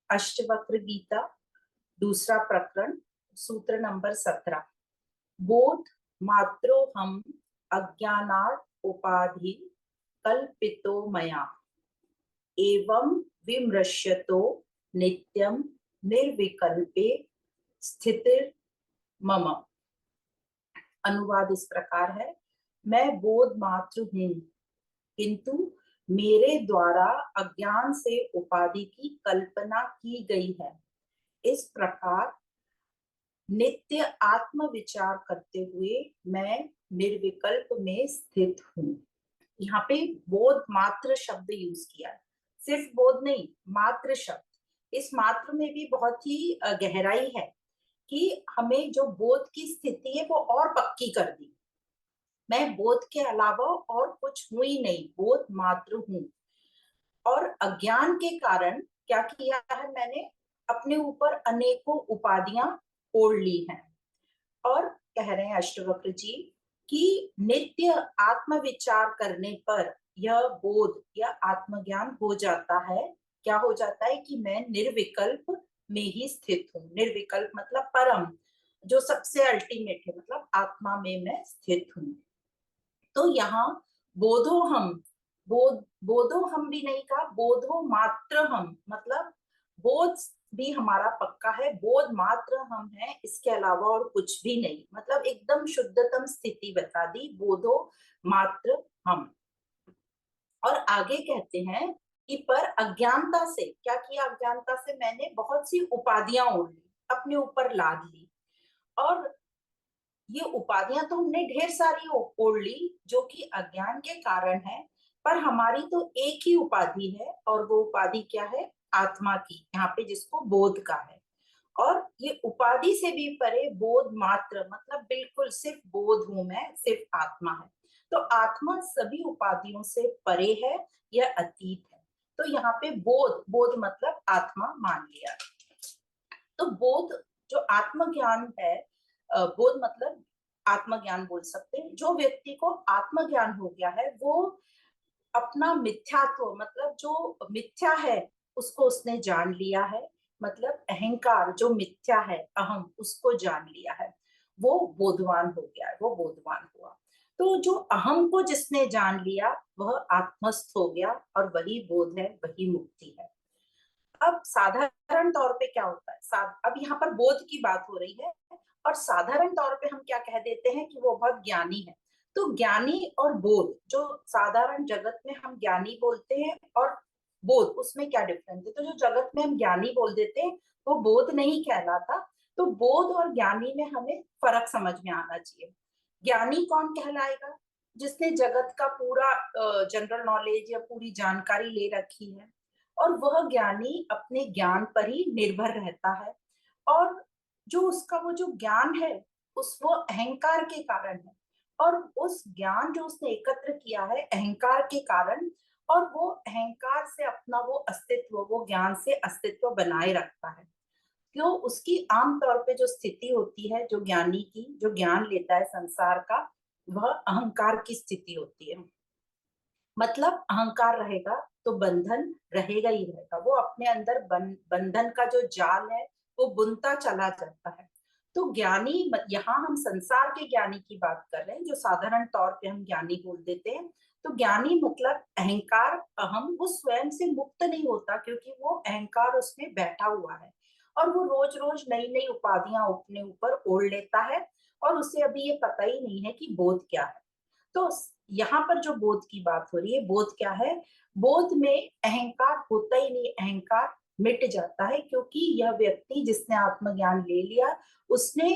अष्टवक्र गीता, दूसरा प्रकरण, सूत्र नंबर 17। बोध मात्रो हम अज्ञानात् उपाधि कल्पितो मया एवं विमृश्यतो नित्यं निर्विकल्पे स्थितिर् मम। अनुवाद इस प्रकार है, मैं बोध मात्र हूँ, किंतु मेरे द्वारा अज्ञान से उपाधि की कल्पना की गई है। इस प्रकार नित्य आत्म विचार करते हुए मैं निर्विकल्प में स्थित हूँ। यहाँ पे बोध मात्र शब्द यूज किया है, सिर्फ बोध नहीं, मात्र शब्द। इस मात्र में भी बहुत ही गहराई है कि हमें जो बोध की स्थिति है वो और पक्की कर दी। मैं बोध के अलावा और कुछ हूं ही नहीं, बोध मात्र हूं। और अज्ञान के कारण क्या किया है मैंने, अपने ऊपर अनेकों उपाधियां ओढ़ ली हैं। और कह रहे हैं अष्टवक्र जी कि नित्य आत्म विचार करने पर यह बोध या आत्मज्ञान हो जाता है। क्या हो जाता है कि मैं निर्विकल्प में ही स्थित हूँ। निर्विकल्प मतलब परम, जो सबसे अल्टीमेट है, मतलब आत्मा में मैं स्थित हूँ। तो यहाँ बोधो हम, बोधो हम भी नहीं कहा, बोधो मात्र हम, मतलब बोध भी हमारा पक्का है, बोध मात्र हम है, इसके अलावा और कुछ भी नहीं। मतलब एकदम शुद्धतम स्थिति बता दी, बोधो मात्र हम। और आगे कहते हैं कि पर अज्ञानता से क्या किया, अज्ञानता से मैंने बहुत सी उपाधियां ओढ़ ली, अपने ऊपर लाद ली। और ये उपाधियां तो हमने ढेर सारी ओढ़ ली जो कि अज्ञान के कारण है, पर हमारी तो एक ही उपाधि है, और वो उपाधि क्या है, आत्मा की, यहाँ पे जिसको बोध का है। और ये उपाधि से भी परे बोध मात्र, मतलब बिल्कुल सिर्फ बोध हूं मैं, सिर्फ आत्मा है। तो आत्मा सभी उपाधियों से परे है, यह अतीत है। तो यहाँ पे बोध, बोध मतलब आत्मा मान लिया। तो बोध जो आत्मज्ञान है, बोध मतलब आत्मज्ञान बोल सकते हैं। जो व्यक्ति को आत्मज्ञान हो गया है वो अपना मिथ्यात्व, मतलब जो मिथ्या है उसको उसने जान लिया है। मतलब अहंकार जो मिथ्या है, अहम, उसको जान लिया है, वो बोधवान हो गया है, वो बोधवान हुआ। तो जो अहम को जिसने जान लिया वह आत्मस्थ हो गया, और वही बोध है, वही मुक्ति है। अब साधारण तौर पे क्या होता है, अब यहाँ पर बोध की बात हो रही है, और साधारण तौर पे हम क्या कह देते हैं कि वो बहुत ज्ञानी है। तो ज्ञानी और बोध, जो साधारण जगत में हम ज्ञानी बोलते हैं और बोध, उसमें क्या डिफरेंस है। तो जो जगत में हम ज्ञानी बोल देते हैं वो बोध नहीं कहलाता। तो बोध और ज्ञानी में हमें फर्क समझ में आना चाहिए। ज्ञानी कौन कहलाएगा, जिसने जगत का पूरा जनरल नॉलेज या पूरी जानकारी ले रखी है, और वह ज्ञानी अपने ज्ञान पर ही निर्भर रहता है। और जो उसका वो जो ज्ञान है उस वो अहंकार के कारण है, और उस ज्ञान जो उसने एकत्र किया है अहंकार के कारण, और वो अहंकार से अपना वो अस्तित्व, वो ज्ञान से अस्तित्व बनाए रखता है। क्यों, उसकी आमतौर पे जो स्थिति होती है, जो ज्ञानी की, जो ज्ञान लेता है संसार का, वह अहंकार की स्थिति होती है। मतलब अहंकार रहेगा तो बंधन रहेगा ही रहेगा, वो अपने अंदर बंधन का जो जाल है वो बुनता चला जाता है। तो ज्ञानी, यहाँ हम संसार के ज्ञानी की बात कर रहे हैं, जो साधारण तौर पे हम ज्ञानी बोल देते हैं। तो ज्ञानी मतलब अहंकार, अहम, वो स्वयं से मुक्त नहीं होता, क्योंकि वो अहंकार उसमें बैठा हुआ है, और वो रोज रोज नई नई उपाधियां अपने ऊपर ओढ़ लेता है, और उसे अभी ये पता ही नहीं है कि बोध क्या है। तो यहाँ पर जो बोध की बात हो रही है, बोध क्या है, बोध में अहंकार होता ही नहीं, अहंकार मिट जाता है, क्योंकि यह व्यक्ति जिसने आत्मज्ञान ले लिया, उसने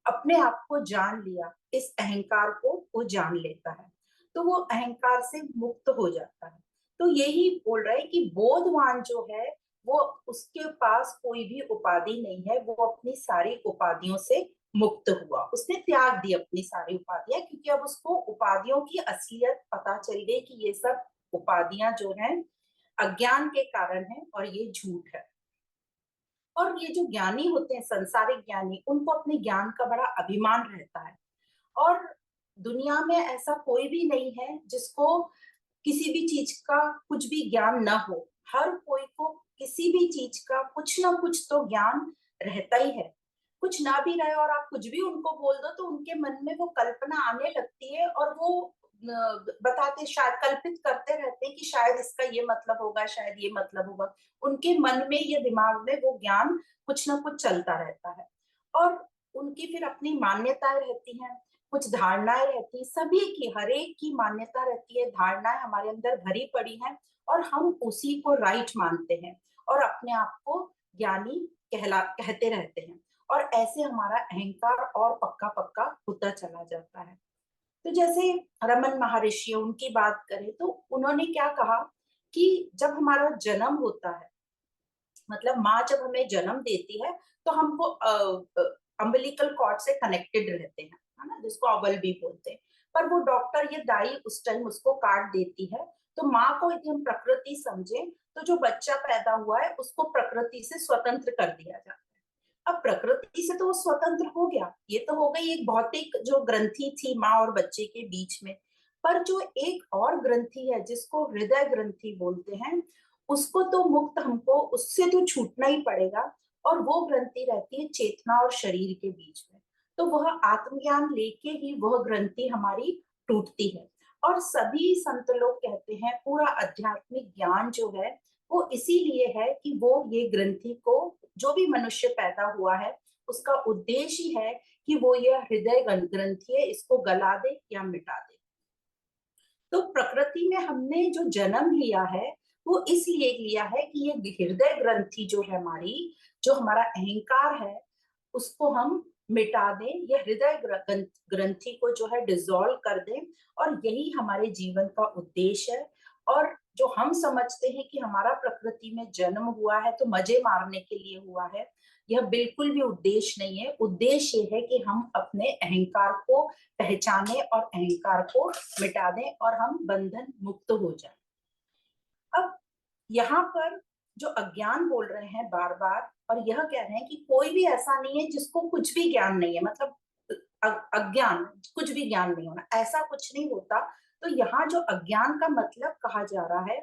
अपने आप को जान लिया, इस अहंकार को वो जान लेता है, तो वो अहंकार से मुक्त हो जाता है। तो यही बोल रहा है कि बोधवान जो है वो, उसके पास कोई भी उपाधि नहीं है, वो अपनी सारी उपाधियों से मुक्त हुआ, उसने त्याग दी अपनी सारी उपाधियां, क्योंकि अब उसको उपाधियों की असलियत पता चल गई कि ये सब उपाधियां जो हैं अज्ञान के कारण है, और ये झूठ है। और ये जो ज्ञानी होते हैं, संसारिक ज्ञानी, उनको अपने ज्ञान का बड़ा अभिमान रहता है। और दुनिया में ऐसा कोई भी नहीं है जिसको किसी भी चीज का कुछ भी ज्ञान ना हो। हर कोई को किसी भी चीज का कुछ ना कुछ तो ज्ञान रहता ही है। कुछ ना भी रहे और आप कुछ भी उनको बोल दो तो उनके मन में वो कल्पना आने लगती है और वो बताते, शायद कल्पित करते रहते हैं कि शायद इसका ये मतलब होगा, शायद ये मतलब होगा। उनके मन में या दिमाग में वो ज्ञान कुछ ना कुछ चलता रहता है और उनकी फिर अपनी मान्यताएं रहती हैं, कुछ धारणाएं रहती हैं, सभी की, हर एक की मान्यता रहती है, धारणाएं हमारे अंदर भरी पड़ी हैं और हम उसी को राइट मानते हैं और अपने आप को ज्ञानी कहते रहते हैं और ऐसे हमारा अहंकार और पक्का पक्का होता चला जाता है। तो जैसे रमन महर्षि, उनकी बात करें तो उन्होंने क्या कहा कि जब हमारा जन्म होता है, मतलब माँ जब हमें जन्म देती है तो हमको अम्बिलिकल कॉर्ड से कनेक्टेड रहते हैं, है ना, जिसको अवल भी बोलते हैं। पर वो डॉक्टर या दाई उस टाइम उसको काट देती है। तो माँ को यदि हम प्रकृति समझे तो जो बच्चा पैदा हुआ है उसको प्रकृति से स्वतंत्र कर दिया जाता है। अब प्रकृति से तो वो स्वतंत्र हो गया, ये तो हो गई एक भौतिक जो ग्रंथि थी माँ और बच्चे के बीच में। पर जो एक और ग्रंथि है जिसको हृदय ग्रंथि बोलते हैं, उसको तो मुक्त, हमको उससे तो छूटना ही पड़ेगा और वो ग्रंथि रहती है चेतना और शरीर के बीच में। तो वह आत्मज्ञान लेके ही वह ग्रंथि हमारी टूटती है। और सभी संत लोग कहते हैं पूरा आध्यात्मिक ज्ञान जो है वो इसीलिए है कि वो ये ग्रंथि को, जो भी मनुष्य पैदा हुआ है उसका उद्देश्य ही है कि वो यह हृदय ग्रंथि है इसको गला दे या मिटा दे। तो प्रकृति में हमने जो जन्म लिया है वो इसलिए लिया है कि ये हृदय ग्रंथि जो है हमारी, जो हमारा अहंकार है, उसको हम मिटा दें, ये हृदय ग्रंथि को जो है डिसॉल्व कर दें और यही हमारे जीवन का उद्देश्य है। और जो हम समझते हैं कि हमारा प्रकृति में जन्म हुआ है तो मजे मारने के लिए हुआ है, यह बिल्कुल भी उद्देश्य नहीं है। उद्देश्य ये है कि हम अपने अहंकार को पहचाने और अहंकार को मिटा दें और हम बंधन मुक्त हो जाएं। अब यहाँ पर जो अज्ञान बोल रहे हैं बार बार, और यह कह रहे हैं कि कोई भी ऐसा नहीं है जिसको कुछ भी ज्ञान नहीं है, मतलब अज्ञान, कुछ भी ज्ञान नहीं होना, ऐसा कुछ नहीं होता। तो यहाँ जो अज्ञान का मतलब कहा जा रहा है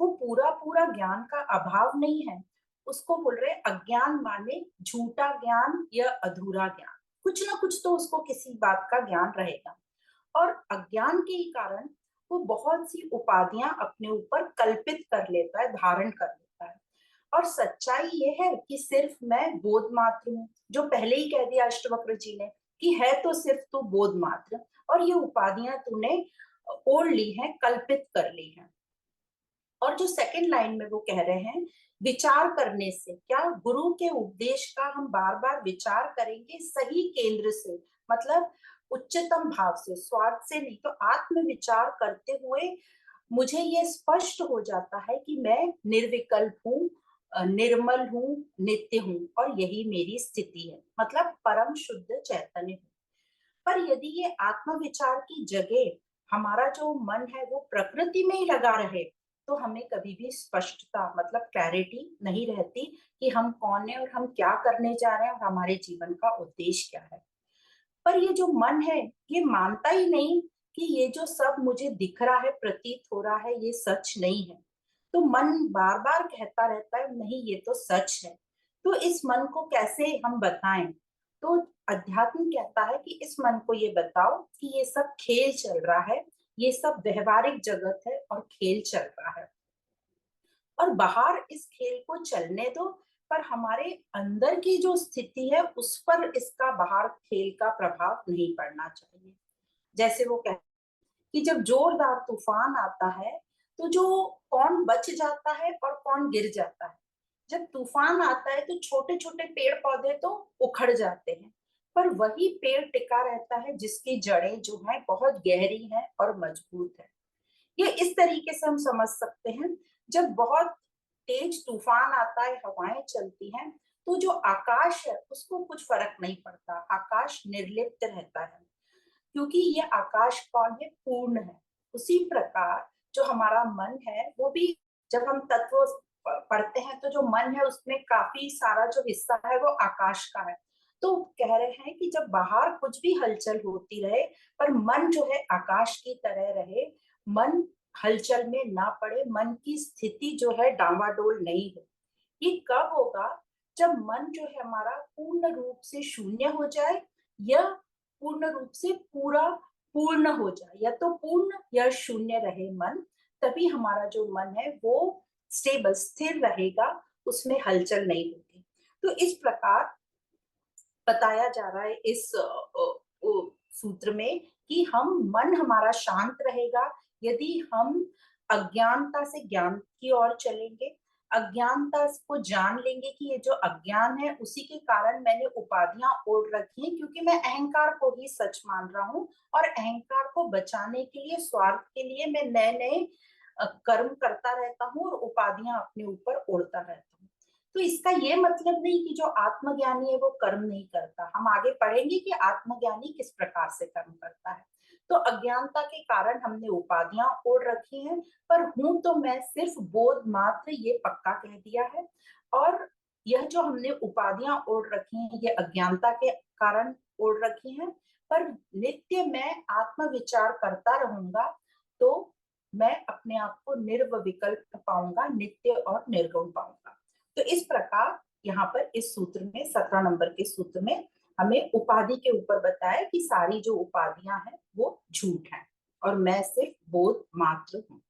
वो पूरा पूरा ज्ञान का अभाव नहीं है। उसको बोल रहे अज्ञान माने झूठा ज्ञान या अधूरा ज्ञान, कुछ ना कुछ तो उसको किसी बात का ज्ञान रहेगा। और अज्ञान के ही कारण वो बहुत सी उपाधियां अपने ऊपर कल्पित कर लेता है, धारण कर लेता है। और सच्चाई ये है कि सिर्फ मैं बोध मात्र हूँ, जो पहले ही कह दिया अष्टवक्र जी ने कि है तो सिर्फ तू बोध मात्र, और ये उपाधियां तूने ओढ़ ली हैं, कल्पित कर ली हैं। और जो सेकंड लाइन में वो कह रहे हैं विचार करने से, क्या गुरु के उपदेश का हम बार बार विचार करेंगे सही केंद्र से, मतलब उच्चतम भाव से, स्वार्थ से नहीं, तो आत्म विचार करते हुए मुझे ये स्पष्ट हो जाता है कि मैं निर्विकल्प हूँ, निर्मल हूँ, नित्य हूँ और यही मेरी स्थिति है, मतलब परम शुद्ध चैतन्य हूँ। पर यदि ये आत्म विचार की जगह हमारा जो मन है वो प्रकृति में ही लगा रहे तो हमें कभी भी स्पष्टता, मतलब क्लैरिटी नहीं रहती कि हम कौन है और हम क्या करने जा रहे हैं और हमारे जीवन का उद्देश्य क्या है। पर ये जो मन है ये मानता ही नहीं कि ये जो सब मुझे दिख रहा है, प्रतीत हो रहा है, ये सच नहीं है। तो मन बार बार कहता रहता है नहीं ये तो सच है। तो इस मन को कैसे हम बताएं? तो अध्यात्म कहता है कि इस मन को ये बताओ कि ये सब खेल चल रहा है, ये सब व्यवहारिक जगत है और खेल चल रहा है और बाहर इस खेल को चलने दो, पर हमारे अंदर की जो स्थिति है उस पर इसका बाहर खेल का प्रभाव नहीं पड़ना चाहिए। जैसे वो कहते कि जब जोरदार तूफान आता है तो जो कौन बच जाता है और कौन गिर जाता है। जब तूफान आता है तो छोटे छोटे पेड़ पौधे तो उखड़ जाते हैं, पर वही पेड़ टिका रहता है जिसकी जड़ें जो हैं बहुत गहरी हैं और मजबूत है। ये इस तरीके से हम समझ सकते हैं, जब बहुत तेज तूफान आता है, हवाएं चलती हैं, तो जो आकाश है उसको कुछ फर्क नहीं पड़ता, आकाश निर्लिप्त रहता है क्योंकि ये आकाश कौन है, पूर्ण है। उसी प्रकार जो हमारा मन है वो भी, जब हम तत्व पढ़ते हैं तो जो मन है उसमें काफी सारा जो हिस्सा है वो आकाश का है। तो कह रहे हैं कि जब बाहर कुछ भी हलचल होती रहे पर मन जो है आकाश की तरह रहे, मन हलचल में ना पड़े, मन की स्थिति जो है डावाडोल नहीं हो। ये कब होगा? जब मन जो है हमारा पूर्ण रूप से शून्य हो जाए या पूर्ण रूप से पूरा पूर्ण हो जाए, या तो पूर्ण या शून्य रहे मन, तभी हमारा जो मन है वो स्टेबल स्थिर रहेगा, उसमें हलचल नहीं होगी। तो इस प्रकार बताया जा रहा है इस सूत्र में कि हम मन हमारा शांत रहेगा यदि हम अज्ञानता से ज्ञान की ओर चलेंगे, अज्ञानता को जान लेंगे कि ये जो अज्ञान है उसी के कारण मैंने उपाधियां ओढ़ रखी हैं, क्योंकि मैं अहंकार को ही सच मान रहा हूँ और अहंकार को बचाने के लिए, स्वार्थ के लिए मैं नए नए कर्म करता रहता हूँ और उपाधियां अपने ऊपर ओढ़ता रहता हूँ। तो इसका ये मतलब नहीं कि जो आत्मज्ञानी है वो कर्म नहीं करता। हम आगे पढ़ेंगे कि आत्मज्ञानी किस प्रकार से कर्म करता है। तो अज्ञानता के कारण हमने उपाधियां ओढ़ रखी हैं, पर हूं तो मैं सिर्फ बोध मात्र, ये पक्का कह दिया है। और यह जो हमने उपाधियां ओढ़ रखी हैं ये अज्ञानता के कारण ओढ़ रखी हैं, पर नित्य मैं आत्म विचार करता रहूंगा तो मैं अपने आप को निर्विकल्प पाऊंगा, नित्य और निर्गुण पाऊंगा। तो इस प्रकार यहाँ पर इस सूत्र में 17 नंबर के सूत्र में हमें उपाधि के ऊपर बताया कि सारी जो उपाधियां हैं वो झूठ हैं और मैं सिर्फ बोध मात्र हूँ।